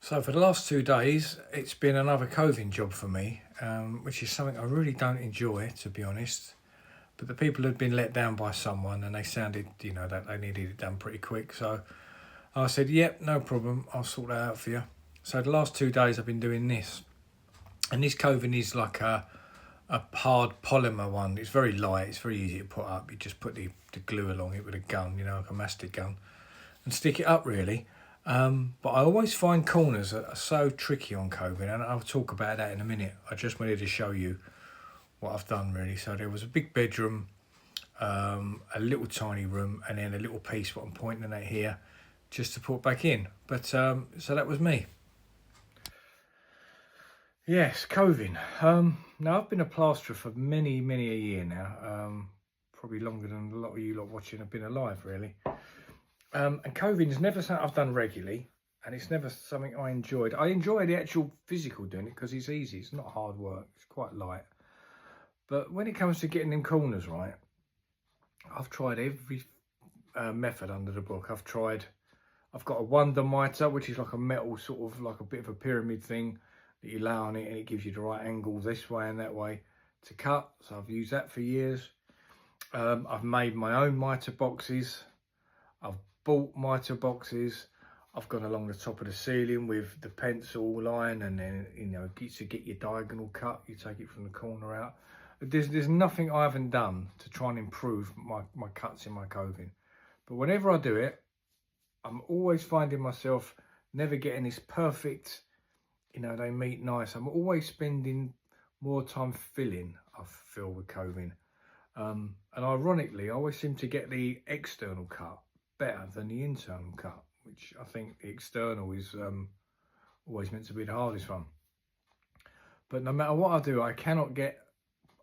So for the last 2 days, it's been another coving job for me, which is something I really don't enjoy, to be honest. But the people had been let down by someone, and they sounded, that they needed it done pretty quick. So I said, "Yep, no problem. I'll sort that out for you." So the last 2 days, I've been doing this, and this coving is like a hard polymer one. It's very light. It's very easy to put up. You just put the glue along it with a gun, like a mastic gun, and stick it up really. But I always find corners are so tricky on coving, and I'll talk about that in a minute. I just wanted to show you what I've done really. So there was a big bedroom, a little tiny room, and then a little piece what I'm pointing at here just to put back in. But so that was me. Yes, coving. Now I've been a plasterer for many a year now, probably longer than a lot of you lot watching have been alive really. And coving is never something I've done regularly, and it's never something I enjoyed. I enjoy the actual physical doing it because it's easy. It's not hard work. It's quite light. But when it comes to getting them corners right, I've tried every method under the book. I've got a wonder mitre, which is like a metal sort of like a bit of a pyramid thing that you lay on it, and it gives you the right angles this way and that way to cut. So I've used that for years. I've made my own mitre boxes. I've bought mitre boxes. I've gone along the top of the ceiling with the pencil line, and then to get your diagonal cut, you take it from the corner out. There's nothing I haven't done to try and improve my cuts in my coving. But whenever I do it, I'm always finding myself never getting this perfect, they meet nice. I'm always spending more time filling, I feel, with coving. And ironically, I always seem to get the external cut better than the internal cut, which I think the external is always meant to be the hardest one. But no matter what I do, I cannot get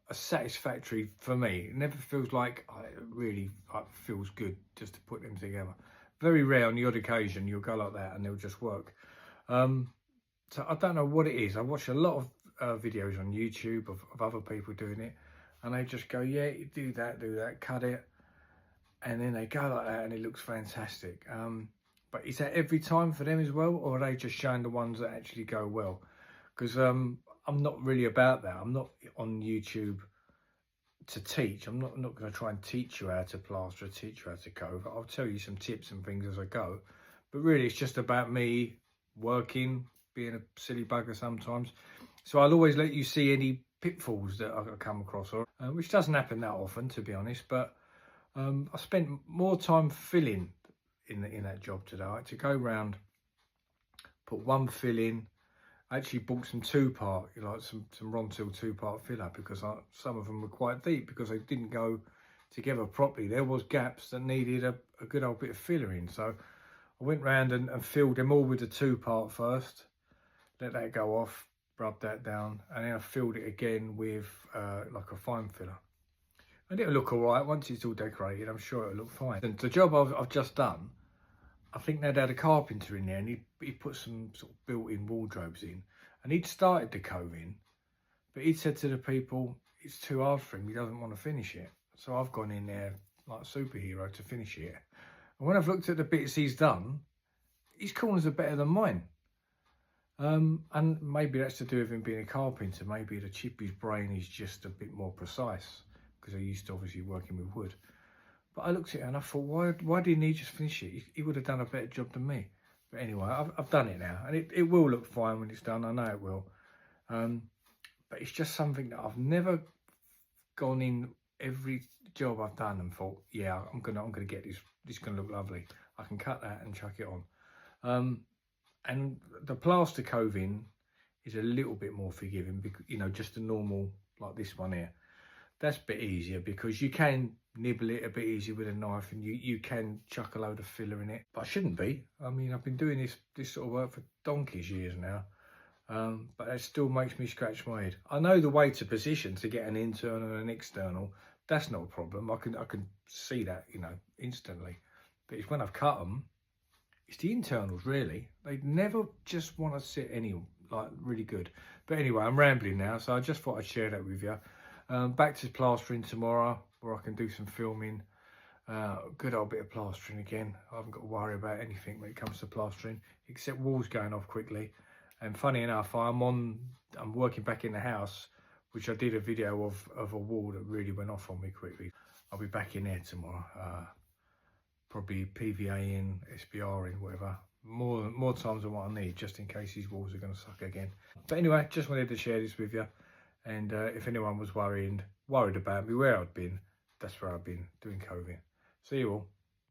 a satisfactory, for me. It never feels like it really feels good just to put them together. Very rare, on the odd occasion, you'll go like that and they'll just work. So I don't know what it is. I watch a lot of videos on YouTube of other people doing it, and they just go, yeah, you do that, cut it. And then they go like that and it looks fantastic. But is that every time for them as well, or are they just showing the ones that actually go well? Because I'm not really about that. I'm not on YouTube to teach. I'm not going to try and teach you how to plaster, teach you how to cove. I'll tell you some tips and things as I go. But really, it's just about me working, being a silly bugger sometimes. So I'll always let you see any pitfalls that I come across, which doesn't happen that often, to be honest. But I spent more time filling in that job today. I had to go round, put one fill in. I actually bought some two-part, some Rontil two-part filler, because some of them were quite deep because they didn't go together properly. There was gaps that needed a good old bit of filler in. So I went round and filled them all with the two-part first, let that go off, rub that down, and then I filled it again with like a fine filler. And it'll look all right once it's all decorated. I'm sure it'll look fine. And the job I've just done, I think they'd had a carpenter in there, and he put some sort of built-in wardrobes in, and he'd started the coving, but he'd said to the people, it's too hard for him, he doesn't want to finish it. So I've gone in there like a superhero to finish it. And when I've looked at the bits he's done, his corners are better than mine. And maybe that's to do with him being a carpenter. Maybe the chip of his brain is just a bit more precise, because I used to obviously working with wood. But I looked at it and I thought, why didn't he just finish it? He would have done a better job than me. But anyway, I've done it now, and it will look fine when it's done. I know it will. But it's just something that I've never gone in every job I've done and thought, yeah, I'm gonna get this. This is gonna look lovely. I can cut that and chuck it on. And the plaster coving is a little bit more forgiving, because just a normal like this one here. That's a bit easier because you can nibble it a bit easier with a knife, and you can chuck a load of filler in it. But I shouldn't be. I mean, I've been doing this sort of work for donkey's years now, but it still makes me scratch my head. I know the way to position to get an internal and an external. That's not a problem. I can see that instantly. But it's when I've cut them, it's the internals really. They never just want to sit really good. But anyway, I'm rambling now, so I just thought I'd share that with you. Back to plastering tomorrow, where I can do some filming. Good old bit of plastering again. I haven't got to worry about anything when it comes to plastering, except walls going off quickly. And funny enough, I'm working back in the house, which I did a video of a wall that really went off on me quickly. I'll be back in there tomorrow, probably PVA in, SBR in, whatever. More times than what I need, just in case these walls are going to suck again. But anyway, just wanted to share this with you. And if anyone was worried about me where I'd been, that's where I've been doing Coving. See you all.